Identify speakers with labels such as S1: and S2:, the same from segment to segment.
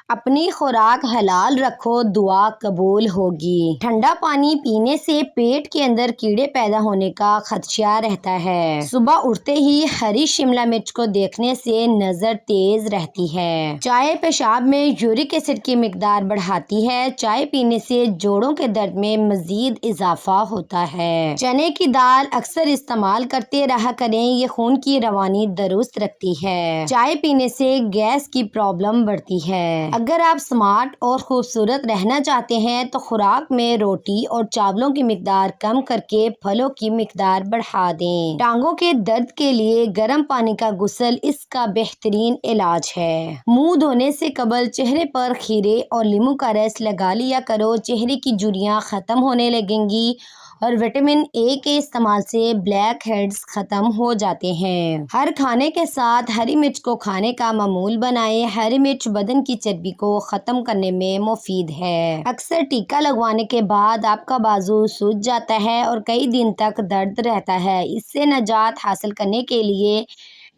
S1: اپنی خوراک حلال رکھو، دعا قبول ہوگی۔ ٹھنڈا پانی پینے سے پیٹ کے اندر کیڑے پیدا ہونے کا خدشہ رہتا ہے۔ صبح اٹھتے ہی ہری شملہ مرچ کو دیکھنے سے نظر تیز رہتی ہے۔ چائے پیشاب میں یورک ایسڈ کی مقدار بڑھاتی ہے۔ چائے پینے سے جوڑوں کے درد میں مزید اضافہ ہوتا ہے۔ چنے کی دال اکثر استعمال کرتے رہا کریں، یہ خون کی روانی درست رکھتی ہے۔ چائے پینے سے گیس کی پرابلم بڑھتی ہے۔ اگر آپ سمارٹ اور خوبصورت رہنا چاہتے ہیں تو خوراک میں روٹی اور چاولوں کی مقدار کم کر کے پھلوں کی مقدار بڑھا دیں۔ ٹانگوں کے درد کے لیے گرم پانی کا غسل اس کا بہترین علاج ہے۔ منہ دھونے سے قبل چہرے پر کھیرے اور لیموں کا رس لگا لیا کرو، چہرے کی جھریاں ختم ہونے لگیں گی اور وٹامن اے کے استعمال سے بلیک ہیڈز ختم ہو جاتے ہیں۔ ہر کھانے کے ساتھ ہری مرچ کو کھانے کا معمول بنائیں۔ ہری مرچ بدن کی چربی کو ختم کرنے میں مفید ہے۔ اکثر ٹیکا لگوانے کے بعد آپ کا بازو سوج جاتا ہے اور کئی دن تک درد رہتا ہے۔ اس سے نجات حاصل کرنے کے لیے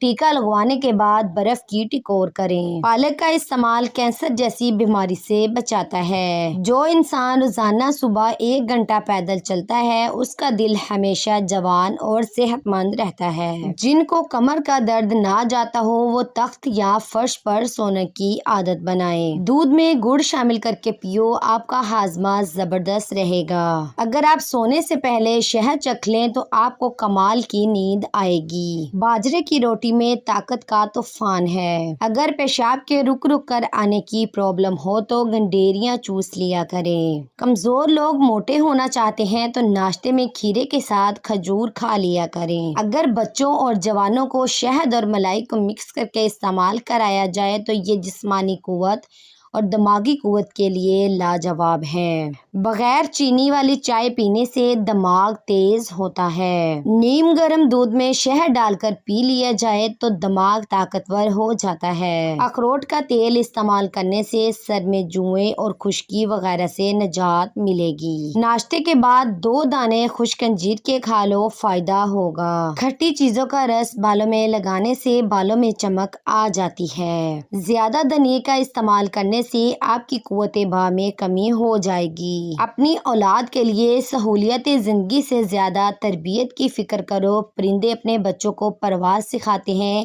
S1: ٹیکا لگوانے کے بعد برف کی ٹکور کریں۔ پالک کا استعمال کینسر جیسی بیماری سے بچاتا ہے۔ جو انسان روزانہ صبح 1 گھنٹہ پیدل چلتا ہے اس کا دل ہمیشہ جوان اور صحت مند رہتا ہے۔ جن کو کمر کا درد نہ جاتا ہو وہ تخت یا فرش پر سونے کی عادت بنائیں۔ دودھ میں گڑ شامل کر کے پیو، آپ کا ہاضمہ زبردست رہے گا۔ اگر آپ سونے سے پہلے شہد چکھ لیں تو آپ کو کمال کی نیند آئے گی۔ باجرے کی روٹی میں طاقت کا طوفان ہے۔ اگر پیشاب کے رک رک کر آنے کی پرابلم ہو تو گنڈیریاں چوس لیا کریں۔ کمزور لوگ موٹے ہونا چاہتے ہیں تو ناشتے میں کھیرے کے ساتھ کھجور کھا لیا کریں۔ اگر بچوں اور جوانوں کو شہد اور ملائی کو مکس کر کے استعمال کرایا جائے تو یہ جسمانی قوت اور دماغی قوت کے لیے لاجواب ہے۔ بغیر چینی والی چائے پینے سے دماغ تیز ہوتا ہے۔ نیم گرم دودھ میں شہد ڈال کر پی لیا جائے تو دماغ طاقتور ہو جاتا ہے۔ اخروٹ کا تیل استعمال کرنے سے سر میں جوئیں اور خشکی وغیرہ سے نجات ملے گی۔ ناشتے کے بعد 2 دانے خشک انجیر کے کھا لو، فائدہ ہوگا۔ کھٹی چیزوں کا رس بالوں میں لگانے سے بالوں میں چمک آ جاتی ہے۔ زیادہ دھنیے کا استعمال کرنے سے آپ کی قوت باہ میں کمی ہو جائے گی۔ اپنی اولاد کے لیے سہولیات زندگی سے زیادہ تربیت کی فکر کرو۔ پرندے اپنے بچوں کو پرواز سکھاتے ہیں،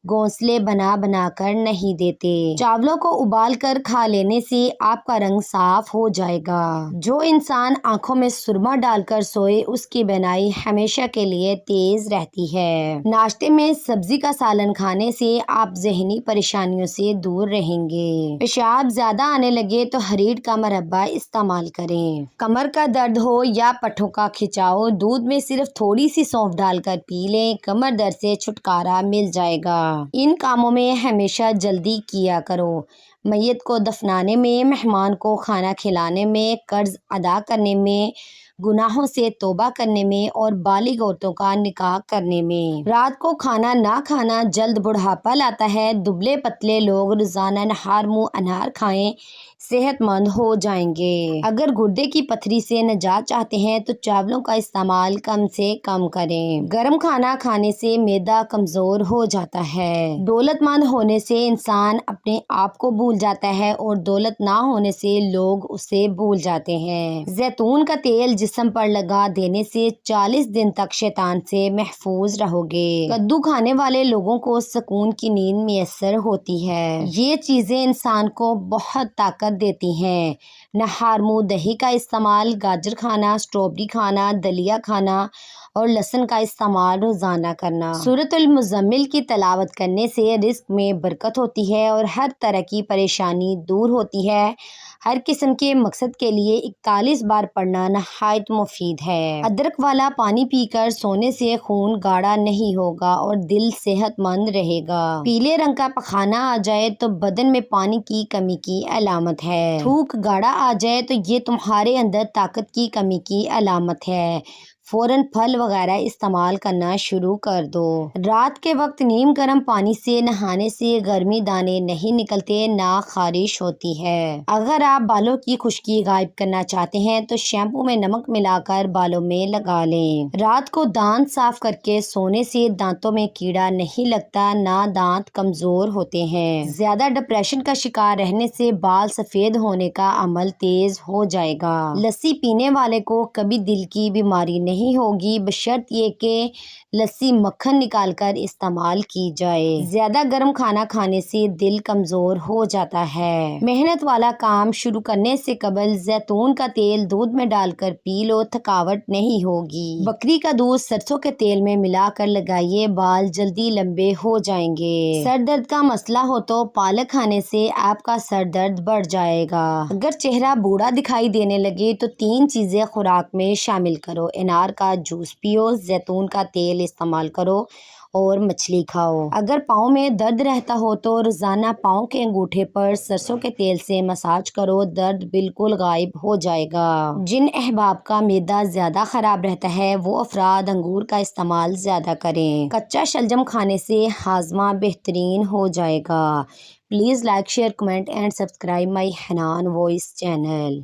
S1: گھونسلے بنا بنا کر نہیں دیتے۔ چاولوں کو ابال کر کھا لینے سے آپ کا رنگ صاف ہو جائے گا۔ جو انسان آنکھوں میں سرما ڈال کر سوئے اس کی بینائی ہمیشہ کے لیے تیز رہتی ہے۔ ناشتے میں سبزی کا سالن کھانے سے آپ ذہنی پریشانیوں سے دور رہیں گے۔ پیشاب زیادہ آنے لگے تو ہریڑ کا مربع استعمال کریں۔ کمر کا درد ہو یا پٹھوں کا کھچاؤ، دودھ میں صرف تھوڑی سی سونف ڈال کر پی لیں، کمر درد سے چھٹکارا مل جائے گا۔ ان کاموں میں ہمیشہ جلدی کیا کرو۔ میت کو دفنانے میں، مہمان کو کھانا کھلانے میں، قرض ادا کرنے میں، گناہوں سے توبہ کرنے میں اور بالغ عورتوں کا نکاح کرنے میں۔ رات کو کھانا نہ کھانا جلد بڑھاپا لاتا ہے۔ دبلے پتلے لوگ روزانہ نہار منہ انار کھائیں، صحت مند ہو جائیں گے۔ اگر گردے کی پتھری سے نجات چاہتے ہیں تو چاولوں کا استعمال کم سے کم کریں۔ گرم کھانا کھانے سے معدہ کمزور ہو جاتا ہے۔ دولت مند ہونے سے انسان اپنے آپ کو بھول جاتا ہے اور دولت نہ ہونے سے لوگ اسے بھول جاتے ہیں۔ زیتون کا تیل جسم پر لگا دینے سے 40 دن تک شیطان سے محفوظ رہو گے۔ کدو کھانے والے لوگوں کو سکون کی نیند میسر ہوتی ہے۔ یہ چیزیں انسان کو بہت طاقت دیتی ہیں۔ نہار منہ دہی کا استعمال، گاجر کھانا، اسٹرابیری کھانا، دلیا کھانا اور لہسن کا استعمال روزانہ کرنا۔ سورۃ المزمل کی تلاوت کرنے سے رزق میں برکت ہوتی ہے اور ہر طرح کی پریشانی دور ہوتی ہے۔ ہر قسم کے مقصد کے لیے 41 بار پڑھنا نہایت مفید ہے۔ ادرک والا پانی پی کر سونے سے خون گاڑھا نہیں ہوگا اور دل صحت مند رہے گا۔ پیلے رنگ کا پخانہ آ جائے تو بدن میں پانی کی کمی کی علامت ہے۔ تھوک گاڑھا آ جائے تو یہ تمہارے اندر طاقت کی کمی کی علامت ہے۔ فوراً پھل وغیرہ استعمال کرنا شروع کر دو۔ رات کے وقت نیم گرم پانی سے نہانے سے گرمی دانے نہیں نکلتے، نہ خارش ہوتی ہے۔ اگر آپ بالوں کی خشکی غائب کرنا چاہتے ہیں تو شیمپو میں نمک ملا کر بالوں میں لگا لیں۔ رات کو دانت صاف کر کے سونے سے دانتوں میں کیڑا نہیں لگتا، نہ دانت کمزور ہوتے ہیں۔ زیادہ ڈپریشن کا شکار رہنے سے بال سفید ہونے کا عمل تیز ہو جائے گا۔ لسی پینے والے کو کبھی دل کی بیماری نہیں ہوگی، بشرط یہ کہ لسی مکھن نکال کر استعمال کی جائے۔ زیادہ گرم کھانا کھانے سے دل کمزور ہو جاتا ہے۔ محنت والا کام شروع کرنے سے قبل زیتون کا تیل دودھ میں ڈال کر پی لو، تھکاوٹ نہیں ہوگی۔ بکری کا دودھ سرسوں کے تیل میں ملا کر لگائیے، بال جلدی لمبے ہو جائیں گے۔ سر درد کا مسئلہ ہو تو پالک کھانے سے آپ کا سر درد بڑھ جائے گا۔ اگر چہرہ بوڑھا دکھائی دینے لگے تو 3 چیزیں خوراک میں شامل کرو: انار کا جوس پیو، زیتون کا تیل استعمال کرو اور مچھلی کھاؤ۔ اگر پاؤں میں درد رہتا ہو تو روزانہ پاؤں کے انگوٹھے پر سرسوں کے تیل سے مساج کرو، درد بالکل غائب ہو جائے گا۔ جن احباب کا معدہ زیادہ خراب رہتا ہے وہ افراد انگور کا استعمال زیادہ کریں۔ کچا شلجم کھانے سے ہاضمہ بہترین ہو جائے گا۔ Please like, share, comment and subscribe my Hanan voice channel.